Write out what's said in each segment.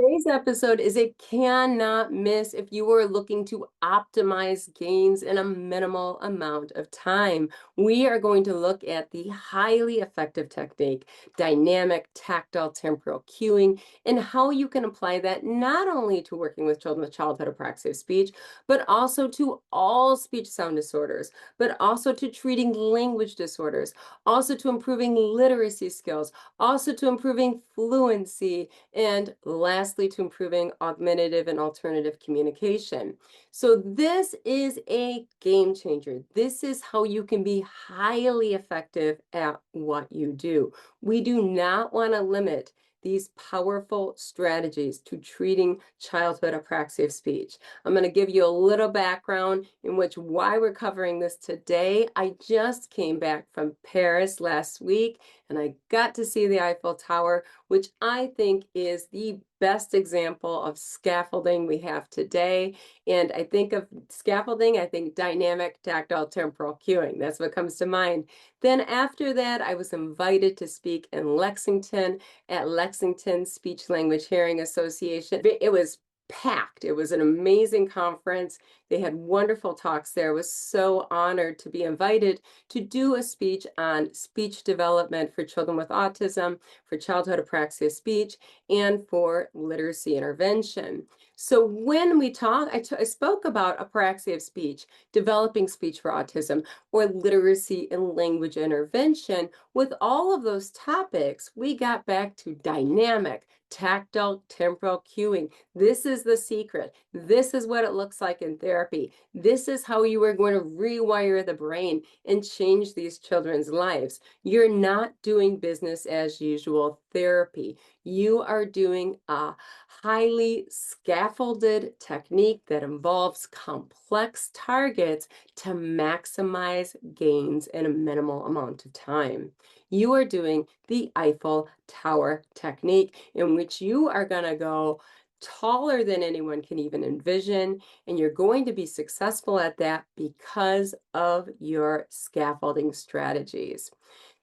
Today's episode is a cannot miss if you are looking to optimize gains in a minimal amount of time. We are going to look at the highly effective technique, dynamic tactile temporal cueing, and how you can apply that not only to working with children with childhood apraxia of speech, but also to all speech sound disorders, but also to treating language disorders, also to improving literacy skills, also to improving fluency, and lastly, to improving augmentative and alternative communication. So this is a game changer. This is how you can be highly effective at what you do. We do not want to limit these powerful strategies to treating childhood apraxia of speech. I'm going to give you a little background in which why we're covering this today. I just came back from Paris last week and I got to see the Eiffel Tower, which I think is the best example of scaffolding we have today. And I think of scaffolding, I think dynamic tactile temporal cueing. That's what comes to mind. Then after that, I was invited to speak in Lexington at Lexington Speech Language Hearing Association. It was packed. It was an amazing conference. They had wonderful talks there. I was so honored to be invited to do a speech on speech development for children with autism, for childhood apraxia of speech, and for literacy intervention. So when we talk, I spoke about apraxia of speech, developing speech for autism, or literacy and language intervention. With all of those topics, we got back to dynamic, tactile temporal cueing. This is the secret. This is what it looks like in therapy. This is how you are going to rewire the brain and change these children's lives. You're not doing business as usual therapy. You are doing a highly scaffolded technique that involves complex targets to maximize gains in a minimal amount of time. You are doing the Eiffel Tower technique, in which you are going to go taller than anyone can even envision, and you're going to be successful at that because of your scaffolding strategies.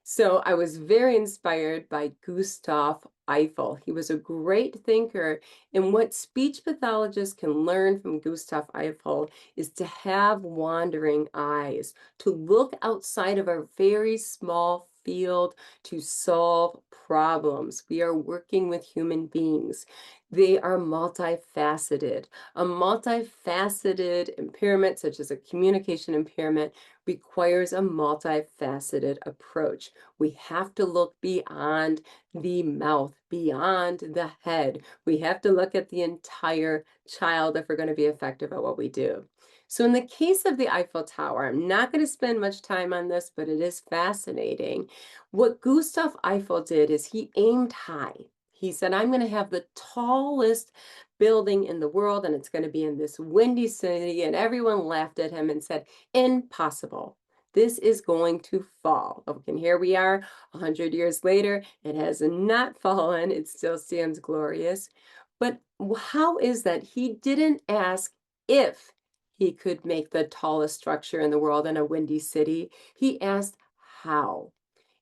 So I was very inspired by Gustav Eiffel. He was a great thinker, and what speech pathologists can learn from Gustav Eiffel is to have wandering eyes, to look outside of our very small field to solve problems. We are working with human beings. They are multifaceted. A multifaceted impairment, such as a communication impairment, requires a multifaceted approach. We have to look beyond the mouth, beyond the head. We have to look at the entire child if we're going to be effective at what we do. So in the case of the Eiffel Tower, I'm not going to spend much time on this, but it is fascinating. What Gustav Eiffel did is he aimed high. He said, I'm going to have the tallest building in the world, and it's going to be in this windy city. And everyone laughed at him and said, impossible. This is going to fall. Okay, and here we are 100 years later. It has not fallen. It still stands glorious. But how is that? He didn't ask if he could make the tallest structure in the world in a windy city. He asked how.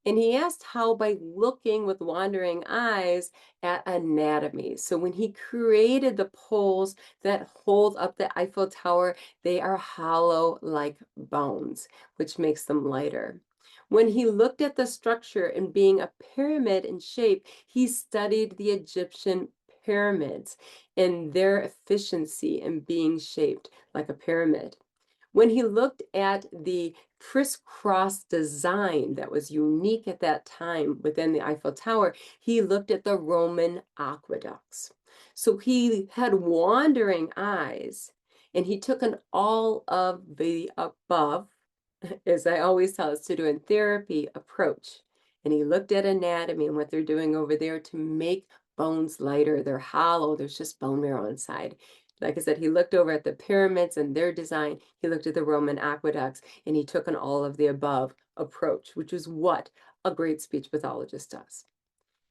And he asked how by looking with wandering eyes at anatomy. So when he created the poles that hold up the Eiffel Tower, they are hollow like bones, which makes them lighter. When he looked at the structure and being a pyramid in shape, he studied the Egyptian pyramids and their efficiency in being shaped like a pyramid. When he looked at the crisscross design that was unique at that time within the Eiffel Tower, he looked at the Roman aqueducts. So he had wandering eyes, and he took an all of the above, as I always tell us to do in therapy, approach. And he looked at anatomy and what they're doing over there to make bones lighter. They're hollow. There's just bone marrow inside. Like I said, he looked over at the pyramids and their design. He looked at the Roman aqueducts, and he took an all of the above approach, which is what a great speech pathologist does.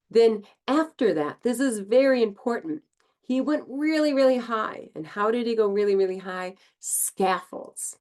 Then after that, this is very important. He went really, really high. And how did he go really, really high? Scaffolds.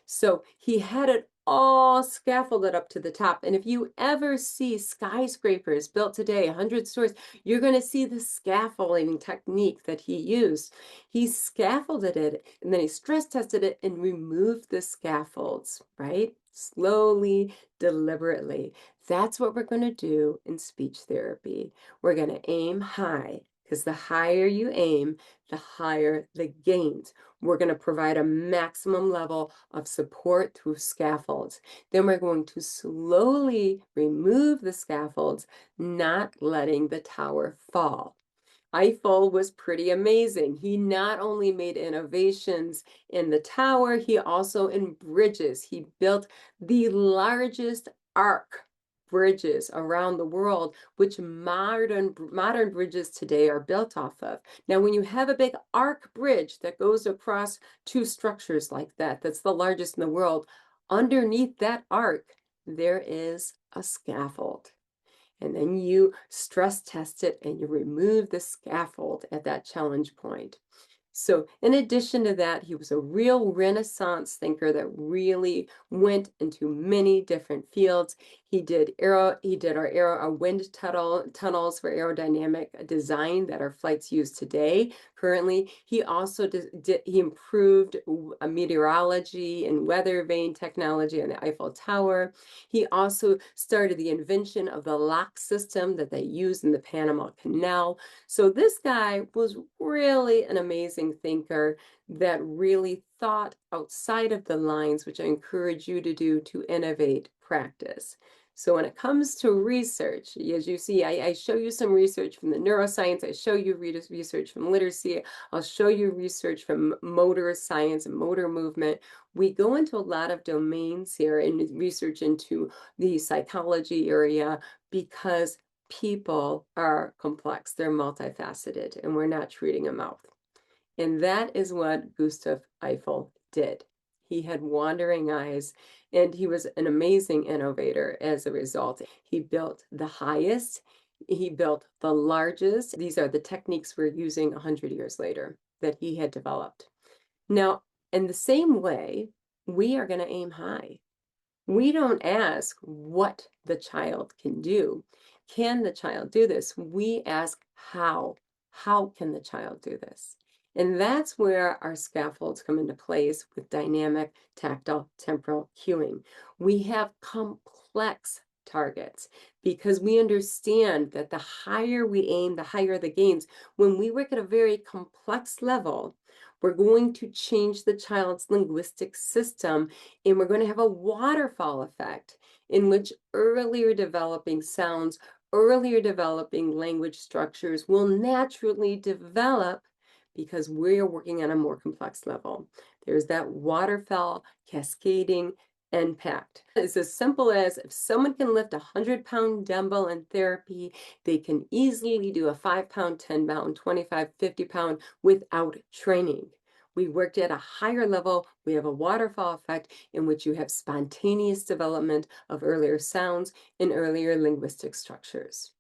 So he had it all scaffolded up to the top. And if you ever see skyscrapers built today, 100 stories, you're going to see the scaffolding technique that he used. He scaffolded it and then he stress tested it and removed the scaffolds, right? Slowly, deliberately. That's what we're going to do in speech therapy. We're going to aim high because the higher you aim, the higher the gains. We're going to provide a maximum level of support through scaffolds. Then we're going to slowly remove the scaffolds, not letting the tower fall. Eiffel was pretty amazing. He not only made innovations in the tower, he also in bridges. He built the largest arc bridges around the world, which modern bridges today are built off of. Now, when you have a big arc bridge that goes across two structures like that, that's the largest in the world, underneath that arc, there is a scaffold. And then you stress test it and you remove the scaffold at that challenge point. So in addition to that, he was a real Renaissance thinker that really went into many different fields. He did our wind tunnels for aerodynamic design that our flights use today. Currently, he also he improved meteorology and weather vane technology on the Eiffel Tower. He also started the invention of the lock system that they use in the Panama Canal. So this guy was really an amazing thinker that really thought outside of the lines, which I encourage you to do to innovate practice. So when it comes to research, as you see, I show you some research from the neuroscience, I show you research from literacy, I'll show you research from motor science and motor movement. We go into a lot of domains here and research into the psychology area because people are complex, they're multifaceted, and we're not treating them out. And that is what Gustav Eiffel did. He had wandering eyes, and he was an amazing innovator as a result. He built the highest, he built the largest. These are the techniques we're using 100 years later that he had developed. Now, in the same way, we are going to aim high. We don't ask what the child can do. Can the child do this? We ask how. How can the child do this? And that's where our scaffolds come into place with dynamic, tactile, temporal cueing. We have complex targets because we understand that the higher we aim, the higher the gains. When we work at a very complex level, we're going to change the child's linguistic system, and we're going to have a waterfall effect in which earlier developing sounds, earlier developing language structures will naturally develop because we're working on a more complex level. There's that waterfall cascading impact. It's as simple as if someone can lift a 100-pound dumbbell in therapy, they can easily do a 5-pound, 10-pound, 25, 50-pound without training. We worked at a higher level. We have a waterfall effect in which you have spontaneous development of earlier sounds and earlier linguistic structures.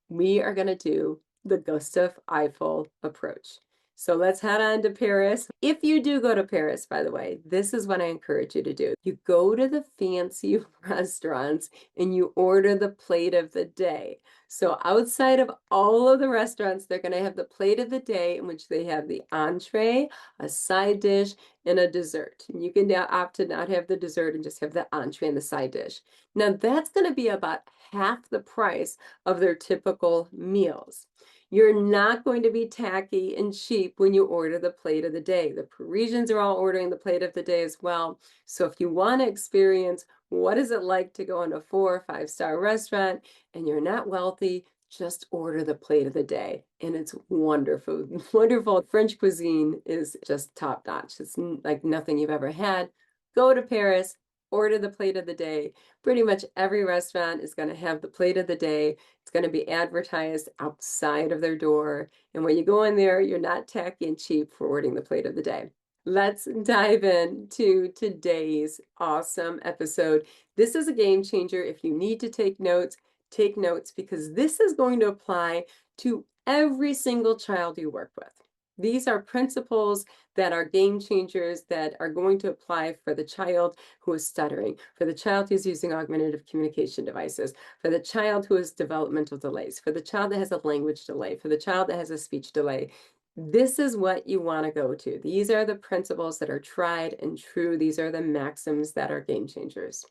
We are going to do the Gustav Eiffel approach. So let's head on to Paris. If you do go to Paris, by the way, this is what I encourage you to do. You go to the fancy restaurants and you order the plate of the day. So outside of all of the restaurants, they're going to have the plate of the day in which they have the entree, a side dish, and a dessert. And you can now opt to not have the dessert and just have the entree and the side dish. Now that's going to be about half the price of their typical meals. You're not going to be tacky and cheap when you order the plate of the day. The Parisians are all ordering the plate of the day as well. So if you want to experience what is it like to go in a 4- or 5-star restaurant and you're not wealthy, just order the plate of the day. And it's wonderful. Wonderful. French cuisine is just top notch. It's like nothing you've ever had. Go to Paris, order the plate of the day. Pretty much every restaurant is going to have the plate of the day. It's going to be advertised outside of their door. And when you go in there, you're not tacky and cheap for ordering the plate of the day. Let's dive into today's awesome episode. This is a game changer. If you need to take notes because this is going to apply to every single child you work with. These are principles that are game changers that are going to apply for the child who is stuttering, for the child who's using augmentative communication devices, for the child who has developmental delays, for the child that has a language delay, for the child that has a speech delay. This is what you want to go to. These are the principles that are tried and true. These are the maxims that are game changers.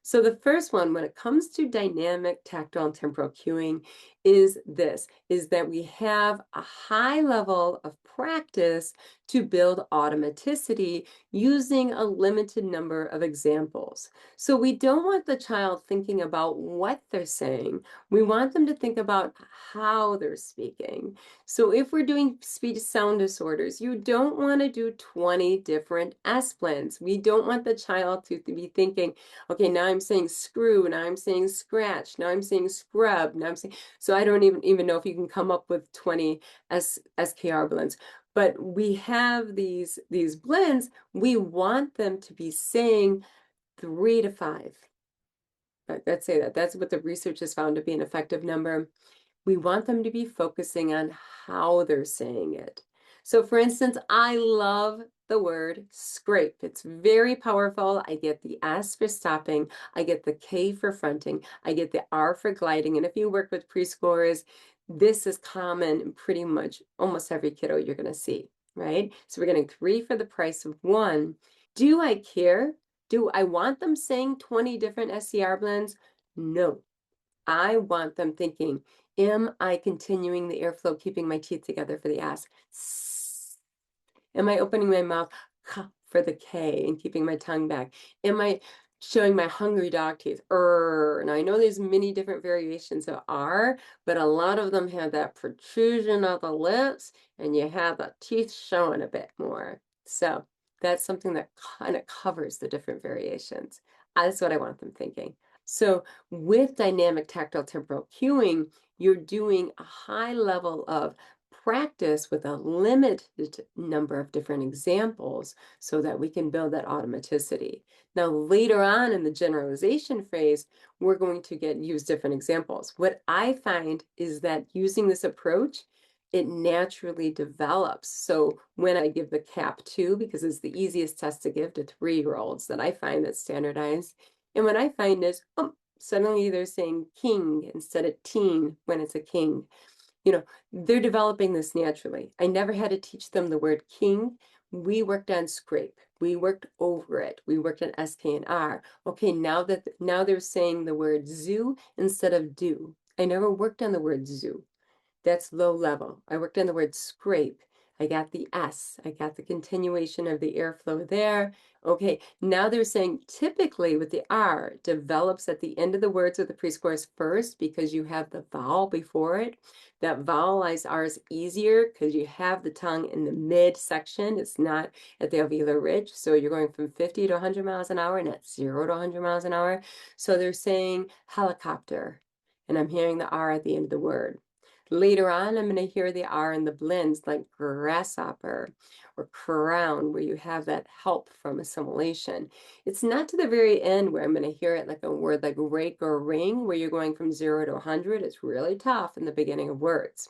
So the first one, when it comes to dynamic, tactile, and temporal cueing, is that we have a high level of practice to build automaticity using a limited number of examples. So we don't want the child thinking about what they're saying. We want them to think about how they're speaking. So if we're doing speech sound disorders, you don't want to do 20 different S blends. We don't want the child to be thinking, okay, now I'm saying screw, now I'm saying scratch, now I'm saying scrub, now I'm saying, so I don't even know if you can come up with 20 SKR blends. But we have these blends, we want them to be saying 3 to 5. Let's say that. That's what the research has found to be an effective number. We want them to be focusing on how they're saying it. So for instance, I love the word scrape. It's very powerful. I get the S for stopping. I get the K for fronting. I get the R for gliding. And if you work with preschoolers, this is common in pretty much almost every kiddo you're going to see, right? So we're getting 3 for the price of 1. Do I care? Do I want them saying 20 different SCR blends? No. I want them thinking, am I continuing the airflow, keeping my teeth together for the S? Am I opening my mouth for the K and keeping my tongue back? Am I showing my hungry dog teeth? Now I know there's many different variations of R, but a lot of them have that protrusion of the lips and you have the teeth showing a bit more. So that's something that kind of covers the different variations. That's what I want them thinking. So with dynamic tactile temporal cueing, you're doing a high level of practice with a limited number of different examples so that we can build that automaticity. Now, later on in the generalization phase, we're going to use different examples. What I find is that using this approach, it naturally develops. So when I give the CAP 2, because it's the easiest test to give to 3-year-olds that I find that's standardized, and what I find is, suddenly they're saying king instead of teen when it's a king. You know, they're developing this naturally. I never had to teach them the word king. We worked on scrape. We worked over it. We worked on SK and R. Okay, now they're saying the word zoo instead of do. I never worked on the word zoo. That's low level. I worked on the word scrape. I got the S. I got the continuation of the airflow there. Okay, now they're saying typically with the R develops at the end of the words of the preschoolers first because you have the vowel before it. That vowelized R is easier because you have the tongue in the mid section. It's not at the alveolar ridge. So you're going from 50 to 100 miles an hour, not 0 to 100 miles an hour. So they're saying helicopter, and I'm hearing the R at the end of the word. Later on, I'm going to hear the R in the blends like grasshopper or crown, where you have that help from assimilation. It's not to the very end where I'm going to hear it like a word like rake or ring, where you're going from 0 to 100. It's really tough in the beginning of words.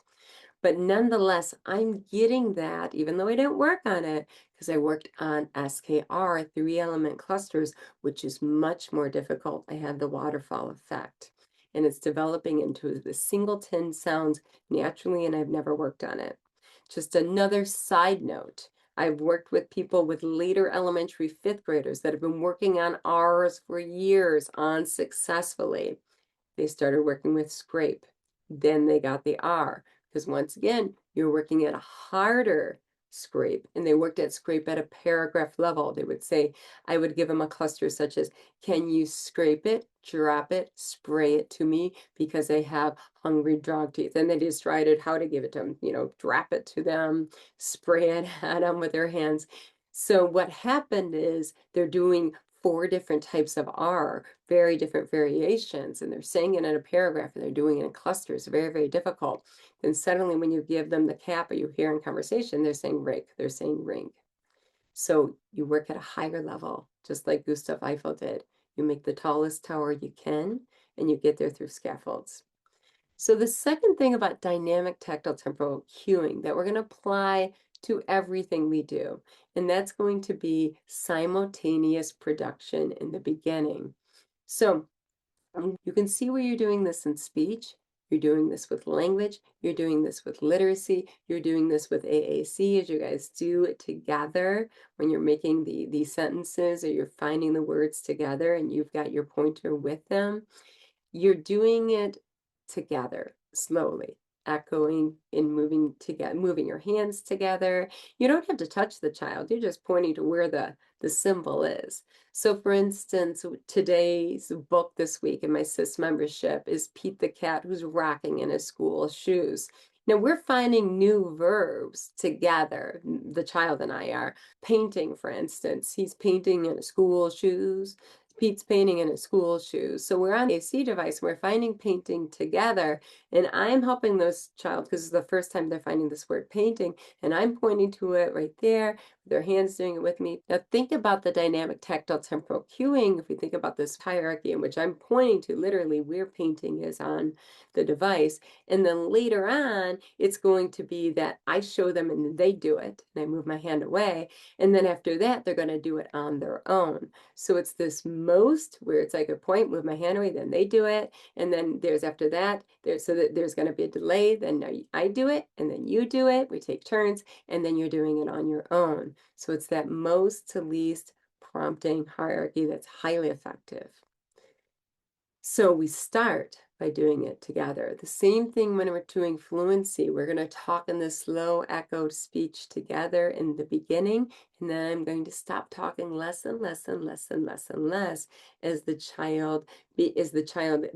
But nonetheless, I'm getting that, even though I didn't work on it, because I worked on SKR, 3-element clusters, which is much more difficult. I had the waterfall effect. And it's developing into the singleton sounds naturally, and I've never worked on it. Just another side note, I've worked with people with later elementary 5th graders that have been working on R's for years unsuccessfully. They started working with scrape. Then they got the R, because once again, you're working at a harder scrape, and they worked at scrape at a paragraph level. They would say, I would give them a cluster such as, can you scrape it, drop it, spray it to me, because they have hungry dog teeth. And they decided how to give it to them, drop it to them, spray it at them with their hands. So what happened is they're doing 4 different types of R, very different variations, and they're saying it in a paragraph, and they're doing it in clusters, very, very difficult. Then suddenly when you give them the cap or you hear in conversation, they're saying rake, they're saying ring. So you work at a higher level, just like Gustav Eiffel did. You make the tallest tower you can, and you get there through scaffolds. So the second thing about dynamic tactile temporal cueing that we're going to apply to everything we do. And that's going to be simultaneous production in the beginning. So you can see where you're doing this in speech, you're doing this with language, you're doing this with literacy, you're doing this with AAC as you guys do it together when you're making these sentences or you're finding the words together and you've got your pointer with them. You're doing it together, slowly, echoing and moving together, moving your hands together. You don't have to touch the child. You're just pointing to where the symbol is. So for instance, today's book this week in my SIS membership is Pete the Cat Who's Rocking in His School Shoes. Now we're finding new verbs together. The child and I are painting, for instance. He's painting in his school shoes. Pete's painting in his school shoes. So we're on the AC device, we're finding painting together, and I'm helping those child because it's the first time they're finding this word painting, and I'm pointing to it right there, their hands doing it with me. Now think about the dynamic tactile temporal cueing. If we think about this hierarchy in which I'm pointing to literally where painting is on the device, and then later on, it's going to be that I show them and they do it, and I move my hand away, and then after that, they're going to do it on their own. So it's this most where it's like a point, move my hand away, then they do it. And then there's after that, so that there's going to be a delay. Then now I do it, and then you do it. We take turns, and then you're doing it on your own. So it's that most to least prompting hierarchy that's highly effective. So we start by doing it together. The same thing when we're doing fluency. We're going to talk in this low echoed speech together in the beginning, and then I'm going to stop talking less and less and less and less and less as the child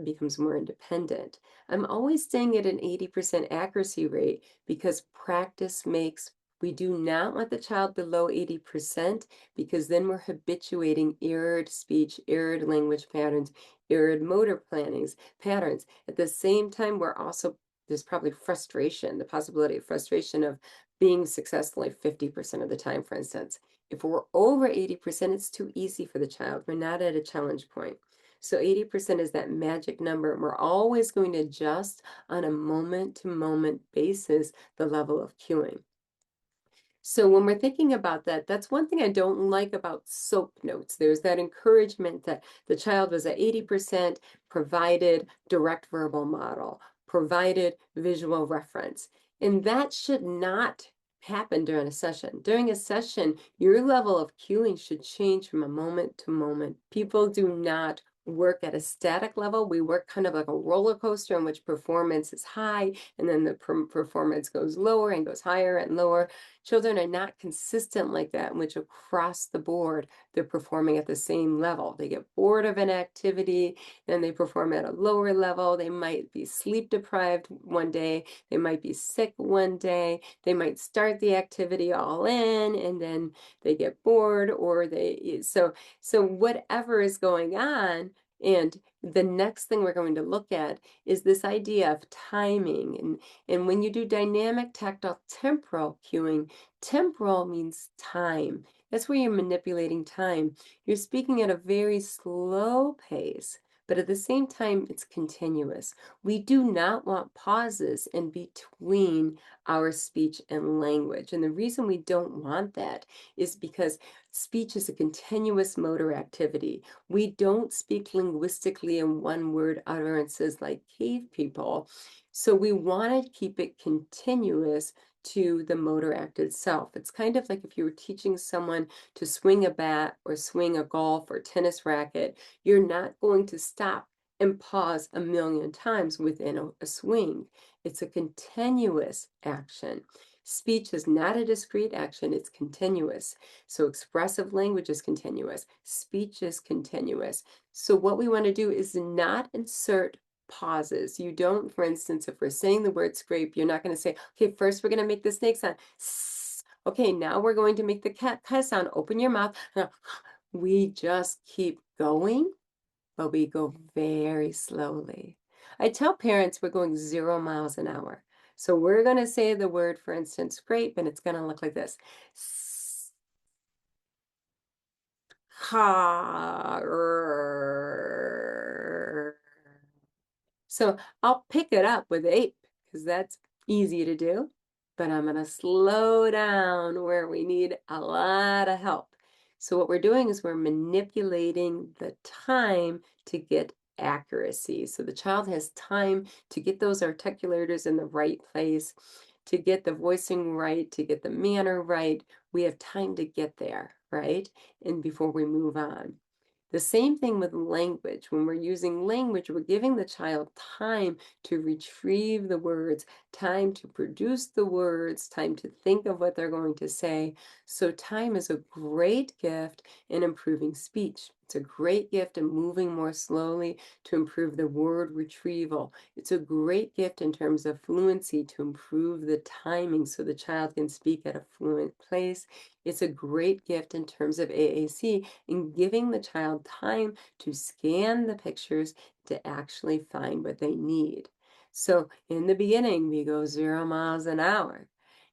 becomes more independent. I'm always staying at an 80% accuracy rate because practice makes. We do not want the child below 80% because then we're habituating errored speech, errored language patterns, errored motor patterns. At the same time, there's probably frustration, the possibility of frustration of being successful like 50% of the time, for instance. If we're over 80%, it's too easy for the child. We're not at a challenge point. So 80% is that magic number, and we're always going to adjust on a moment-to-moment basis the level of cueing. So when we're thinking about that, that's one thing I don't like about SOAP notes. There's that encouragement that the child was at 80%, provided direct verbal model, provided visual reference. And that should not happen during a session. During a session, your level of cueing should change from a moment to moment. People do not work at a static level. We work kind of like a roller coaster in which performance is high and then the performance goes lower and goes higher and lower. Children are not consistent like that, in which across the board, they're performing at the same level. They get bored of an activity, then they perform at a lower level. They might be sleep deprived one day. They might be sick one day. They might start the activity all in, and then they get bored, or so whatever is going on. And the next thing we're going to look at is this idea of timing. And when you do dynamic tactile temporal cueing, temporal means time. That's where you're manipulating time. You're speaking at a very slow pace, but at the same time, it's continuous. We do not want pauses in between our speech and language. And the reason we don't want that is because speech is a continuous motor activity. We don't speak linguistically in one-word utterances like cave people. So we want to keep it continuous to the motor act itself. It's kind of like if you were teaching someone to swing a bat or swing a golf or tennis racket, you're not going to stop and pause a million times within a swing. It's a continuous action. Speech is not a discrete action, it's continuous. So expressive language is continuous. Speech is continuous. So what we want to do is not insert pauses. You don't, for instance, if we're saying the word scrape, you're not going to say, okay, first we're going to make the snake sound. Okay, now we're going to make the cat sound. Open your mouth. We just keep going, but we go very slowly. I tell parents we're going 0 miles an hour. So we're going to say the word, for instance, scrape, and it's going to look like this. So I'll pick it up with ape because that's easy to do, but I'm going to slow down where we need a lot of help. So what we're doing is we're manipulating the time to get accuracy. So the child has time to get those articulators in the right place, to get the voicing right, to get the manner right. We have time to get there, right? And before we move on. The same thing with language. When we're using language, we're giving the child time to retrieve the words, time to produce the words, time to think of what they're going to say. So time is a great gift in improving speech. It's a great gift in moving more slowly to improve the word retrieval. It's a great gift in terms of fluency to improve the timing so the child can speak at a fluent place. It's a great gift in terms of AAC in giving the child time to scan the pictures to actually find what they need. So in the beginning, we go 0 miles an hour.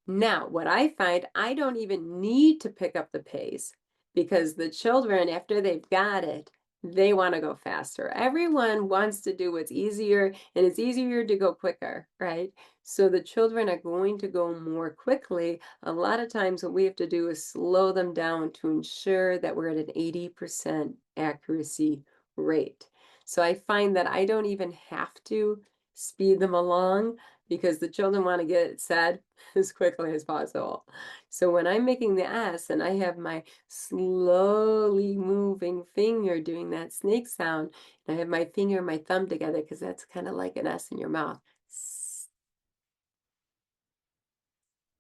Now, what I find, I don't even need to pick up the pace because the children, after they've got it, they want to go faster. Everyone wants to do what's easier, and it's easier to go quicker, right? So the children are going to go more quickly. A lot of times what we have to do is slow them down to ensure that we're at an 80% accuracy rate. So I find that I don't even have to speed them along because the children want to get it said as quickly as possible. So when I'm making the S and I have my slowly moving finger doing that snake sound, and I have my finger and my thumb together because that's kind of like an S in your mouth.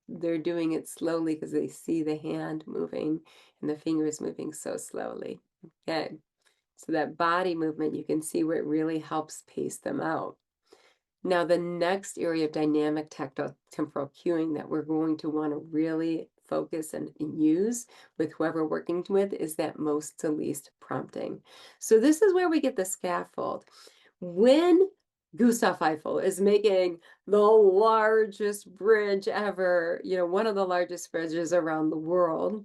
They're doing it slowly because they see the hand moving and the fingers moving so slowly. Okay, so that body movement, you can see where it really helps pace them out. Now, the next area of dynamic tactile temporal cueing that we're going to want to really focus and use with whoever we're working with is that most to least prompting. So this is where we get the scaffold. When Gustav Eiffel is making the largest bridge ever, one of the largest bridges around the world,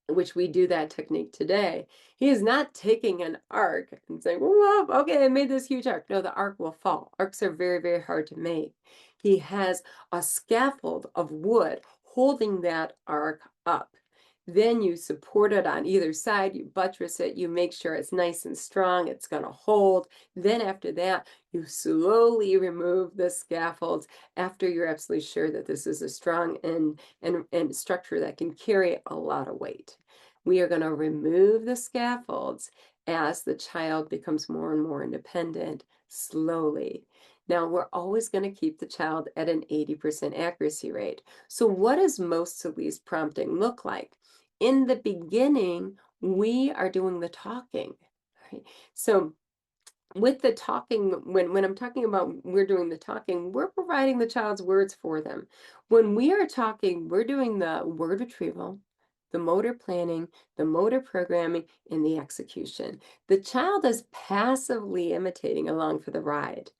which we do that technique today, he is not taking an arc and saying, well, okay, I made this huge arc. No, the arc will fall. Arcs are very, very hard to make. He has a scaffold of wood holding that arc up. Then you support it on either side, you buttress it, you make sure it's nice and strong, it's going to hold. Then after that, you slowly remove the scaffolds after you're absolutely sure that this is a strong and structure that can carry a lot of weight. We are going to remove the scaffolds as the child becomes more and more independent slowly. Now, we're always going to keep the child at an 80% accuracy rate. So what does most to least prompting look like? In the beginning, we are doing the talking, right? So with the talking, when I'm talking about we're doing the talking, we're providing the child's words for them. When we are talking, we're doing the word retrieval, the motor planning, the motor programming, and the execution. The child is passively imitating along for the ride.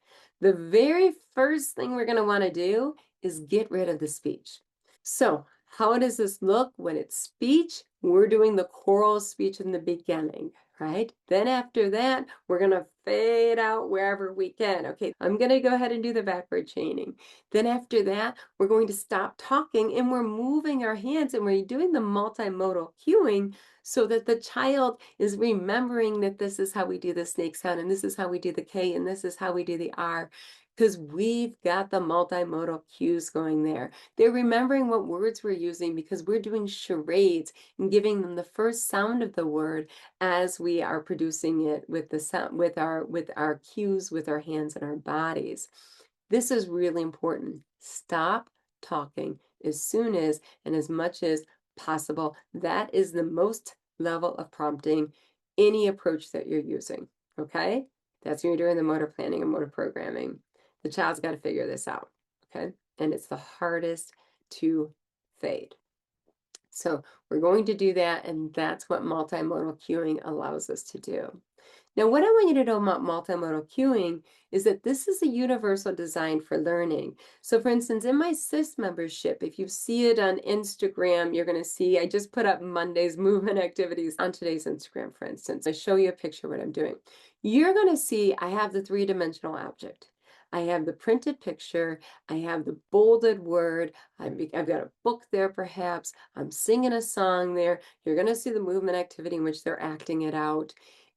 The very first thing we're going to want to do is get rid of the speech. So how does this look when it's speech? We're doing the choral speech in the beginning, right? Then after that, we're going to fade out wherever we can. Okay, I'm going to go ahead and do the backward chaining. Then after that, we're going to stop talking and we're moving our hands and we're doing the multimodal cueing so that the child is remembering that this is how we do the snake sound and this is how we do the K and this is how we do the R, because we've got the multimodal cues going there. They're remembering what words we're using because we're doing charades and giving them the first sound of the word as we are producing it with the sound, with our cues, with our hands and our bodies. This is really important. Stop talking as soon as and as much as possible. That is the most level of prompting any approach that you're using. Okay? That's when you're doing the motor planning and motor programming. The child's got to figure this out. Okay? And it's the hardest to fade. So we're going to do that, and that's what multimodal cueing allows us to do. Now, what I want you to know about multimodal cueing is that this is a universal design for learning. So for instance, in my SIS membership, if you see it on Instagram, you're going to see, I just put up Monday's movement activities on today's Instagram, for instance. I show you a picture of what I'm doing. You're going to see I have the three-dimensional object. I have the printed picture, I have the bolded word, I've got a book there perhaps, I'm singing a song there. You're going to see the movement activity in which they're acting it out.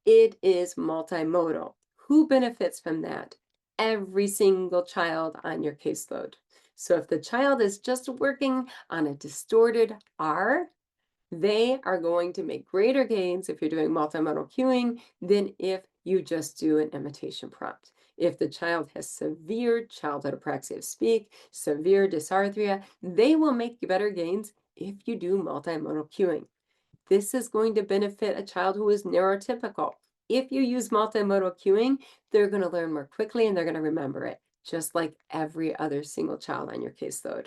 It is multimodal. Who benefits from that? Every single child on your caseload. So if the child is just working on a distorted R, they are going to make greater gains if you're doing multimodal cueing than if you just do an imitation prompt. If the child has severe childhood apraxia of speech, severe dysarthria, they will make better gains if you do multimodal cueing. This is going to benefit a child who is neurotypical. If you use multimodal cueing, they're going to learn more quickly and they're going to remember it, just like every other single child on your caseload.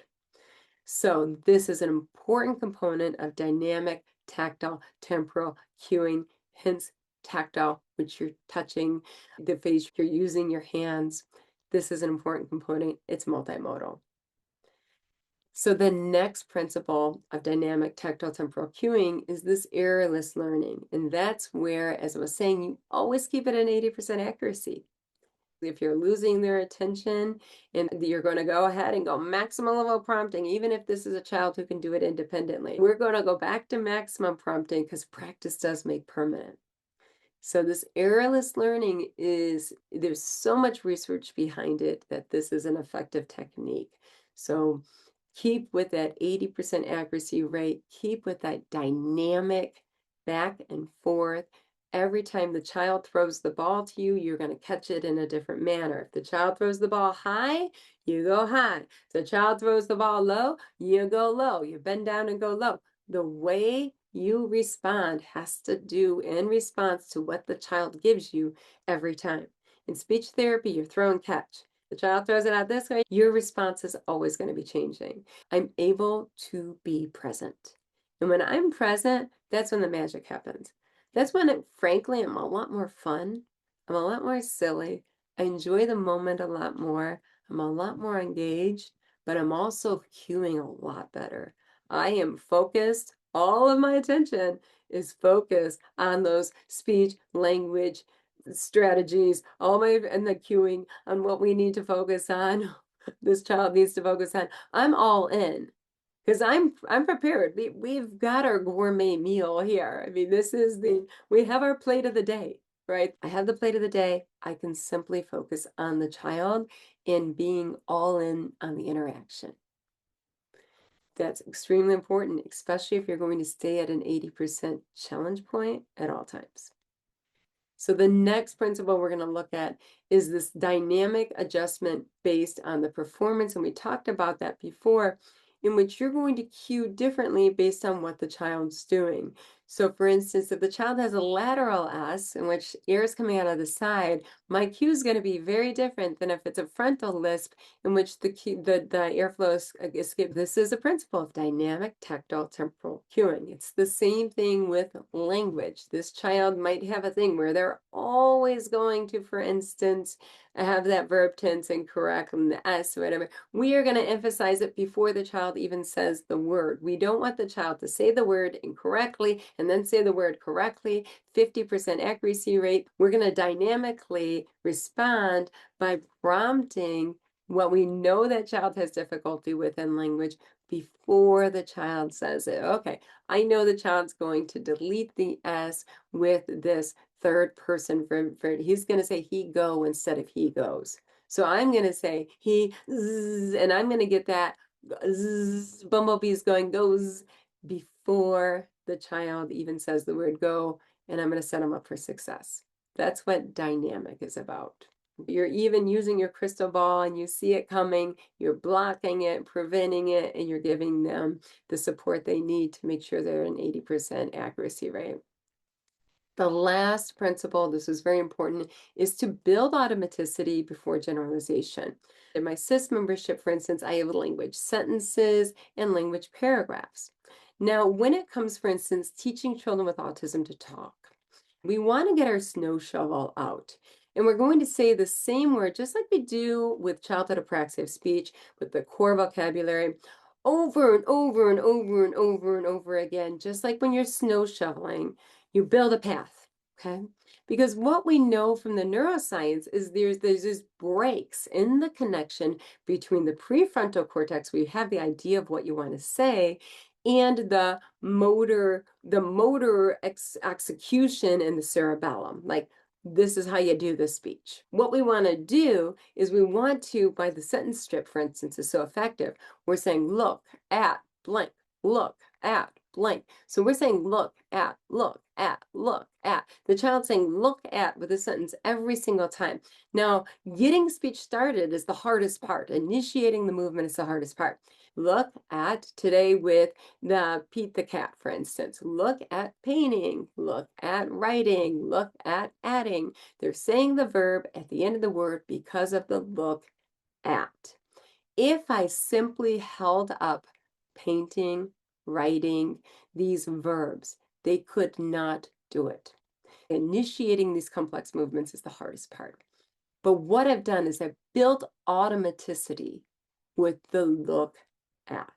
So this is an important component of dynamic tactile temporal cueing, hence tactile, which you're touching, the face, you're using your hands. This is an important component. It's multimodal. So the next principle of dynamic tactile temporal cueing is this errorless learning. And that's where, as I was saying, you always keep it at 80% accuracy. If you're losing their attention and you're going to go ahead and go maximum level prompting, even if this is a child who can do it independently, we're going to go back to maximum prompting because practice does make permanent. So this errorless learning there's so much research behind it that this is an effective technique. So keep with that 80% accuracy rate, keep with that dynamic back and forth. Every time the child throws the ball to you, you're going to catch it in a different manner. If the child throws the ball high, you go high. If the child throws the ball low, you go low. You bend down and go low. The way you respond has to do in response to what the child gives you every time. In speech therapy, you're throw and catch. The child throws it out this way, your response is always going to be changing. I'm able to be present. And when I'm present, that's when the magic happens. That's when, frankly, I'm a lot more fun. I'm a lot more silly. I enjoy the moment a lot more. I'm a lot more engaged, but I'm also cueing a lot better. I am focused. All of my attention is focused on those speech, language, strategies, and the cueing on what we need to focus on. This child needs to focus on. I'm all in because I'm prepared. We've got our gourmet meal here. I mean, we have our plate of the day, right? I have the plate of the day. I can simply focus on the child and being all in on the interaction. That's extremely important, especially if you're going to stay at an 80% challenge point at all times. So the next principle we're going to look at is this dynamic adjustment based on the performance. And we talked about that before, in which you're going to cue differently based on what the child's doing. So for instance, if the child has a lateral S in which air is coming out of the side, my cue is going to be very different than if it's a frontal lisp in which the airflow is escaped. This is a principle of dynamic tactile temporal cueing. It's the same thing with language. This child might have a thing where they're always going to, for instance, have that verb tense incorrect and the S or whatever. We are going to emphasize it before the child even says the word. We don't want the child to say the word incorrectly and then say the word correctly. 50% accuracy rate. We're going to dynamically respond by prompting what we know that child has difficulty with in language before the child says it. Okay, I know the child's going to delete the S with this third person verb. He's going to say he go instead of he goes. So I'm going to say he, and I'm going to get that bumblebees going goes before the child even says the word go, and I'm going to set them up for success. That's what dynamic is about. You're even using your crystal ball and you see it coming, you're blocking it, preventing it, and you're giving them the support they need to make sure they're an 80% accuracy rate. The last principle, this is very important, is to build automaticity before generalization. In my SIS membership, for instance, I have language sentences and language paragraphs. Now, when it comes, for instance, teaching children with autism to talk, we want to get our snow shovel out. And we're going to say the same word, just like we do with childhood apraxia of speech, with the core vocabulary, over and over and over and over and over again, just like when you're snow shoveling. You build a path, Okay, because what we know from the neuroscience is there's these breaks in the connection between the prefrontal cortex, where you have the idea of what you want to say, and the motor execution in the cerebellum. Like, this is how you do the speech. What we want to do is we want to, by the sentence strip, for instance, is so effective. We're saying, look at blank, look at blank. So we're saying look at, look at, look at. The child's saying look at with a sentence every single time. Now, getting speech started is the hardest part. Initiating the movement is the hardest part. Look at today with the Pete the cat, for instance. Look at painting, look at writing, look at adding. They're saying the verb at the end of the word because of the look at. If I simply held up painting, writing, these verbs, they could not do it. Initiating these complex movements is the hardest part. But what I've done is I've built automaticity with the look at.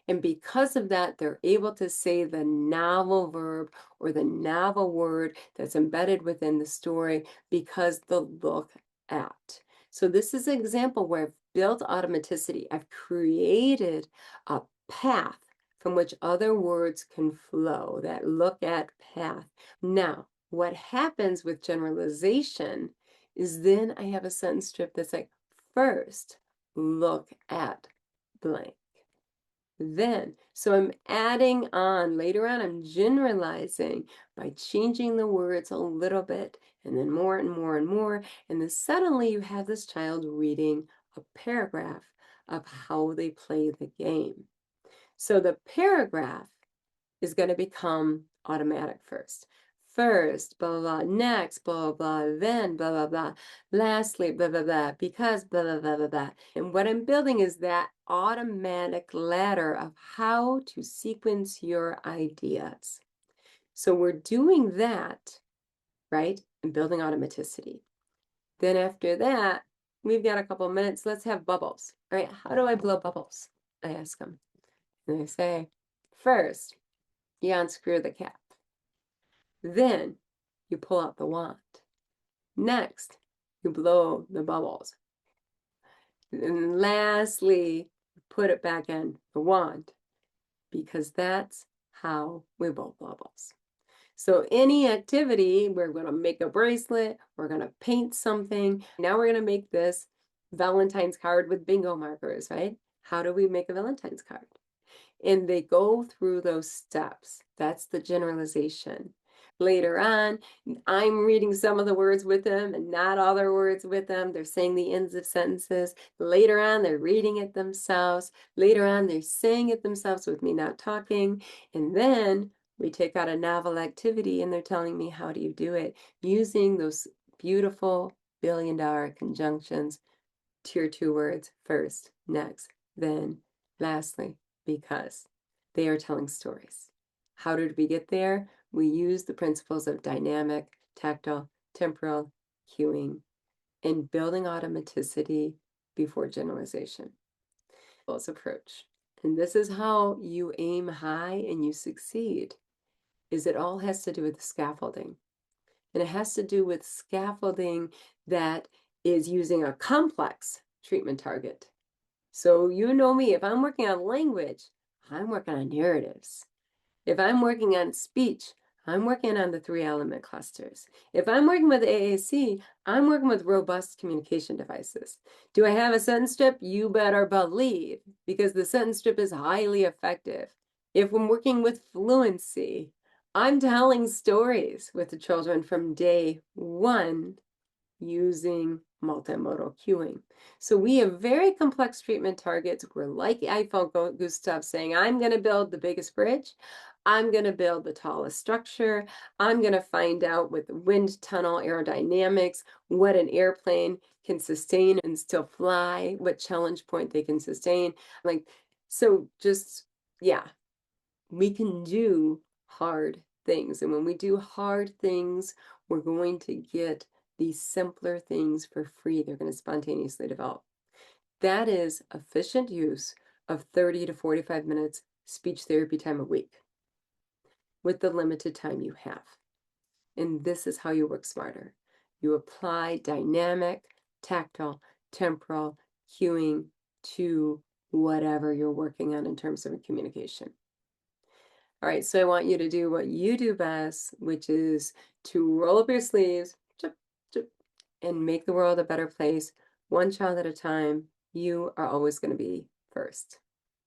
And because of that, they're able to say the novel verb or the novel word that's embedded within the story because the look at. So this is an example where I've built automaticity. I've created a path from which other words can flow, that look at path. Now, what happens with generalization is then I have a sentence strip that's like, first, look at blank. Then, so I'm adding on, later on, I'm generalizing by changing the words a little bit, and then more and more and more, and then suddenly you have this child reading a paragraph of how they play the game. So the paragraph is going to become automatic first. First, blah, blah, blah, next, blah, blah, blah, then, blah, blah, blah, lastly, blah, blah, blah, because, blah, blah, blah, blah, blah. And what I'm building is that automatic ladder of how to sequence your ideas. So we're doing that, right, and building automaticity. Then after that, we've got a couple of minutes. Let's have bubbles. All right, how do I blow bubbles? I ask them. And they say, first, you unscrew the cap. Then you pull out the wand. Next, you blow the bubbles. And lastly, put it back in the wand, because that's how we blow bubbles. So any activity, we're going to make a bracelet, we're going to paint something. Now we're going to make this Valentine's card with bingo markers, right? How do we make a Valentine's card? And they go through those steps. That's the generalization. Later on, I'm reading some of the words with them and not all their words with them. They're saying the ends of sentences. Later on, they're reading it themselves. Later on, they're saying it themselves with me not talking. And then we take out a novel activity and they're telling me, how do you do it? Using those beautiful billion-dollar conjunctions, tier 2 words, first, next, then, lastly, because. They are telling stories. How did we get there? We use the principles of dynamic, tactile, temporal cueing, and building automaticity before generalization. Approach. And this is how you aim high and you succeed, is it all has to do with scaffolding. And it has to do with scaffolding that is using a complex treatment target. So you know me, if I'm working on language, I'm working on narratives. If I'm working on speech, I'm working on the 3-element clusters. If I'm working with AAC, I'm working with robust communication devices. Do I have a sentence strip? You better believe, because the sentence strip is highly effective. If I'm working with Fluency, I'm telling stories with the children from day 1 using multimodal cueing. So we have very complex treatment targets. We're like Eiffel Gustav saying, I'm going to build the biggest bridge. I'm going to build the tallest structure. I'm going to find out with the wind tunnel aerodynamics what an airplane can sustain and still fly, what challenge point they can sustain. Like, so just, yeah, we can do hard things. And when we do hard things, we're going to get these simpler things for free. They're going to spontaneously develop. That is efficient use of 30 to 45 minutes speech therapy time a week with the limited time you have. And this is how you work smarter. You apply dynamic, tactile, temporal cueing to whatever you're working on in terms of communication. All right, so I want you to do what you do best, which is to roll up your sleeves, chip, chip, and make the world a better place, one child at a time. You are always going to be first.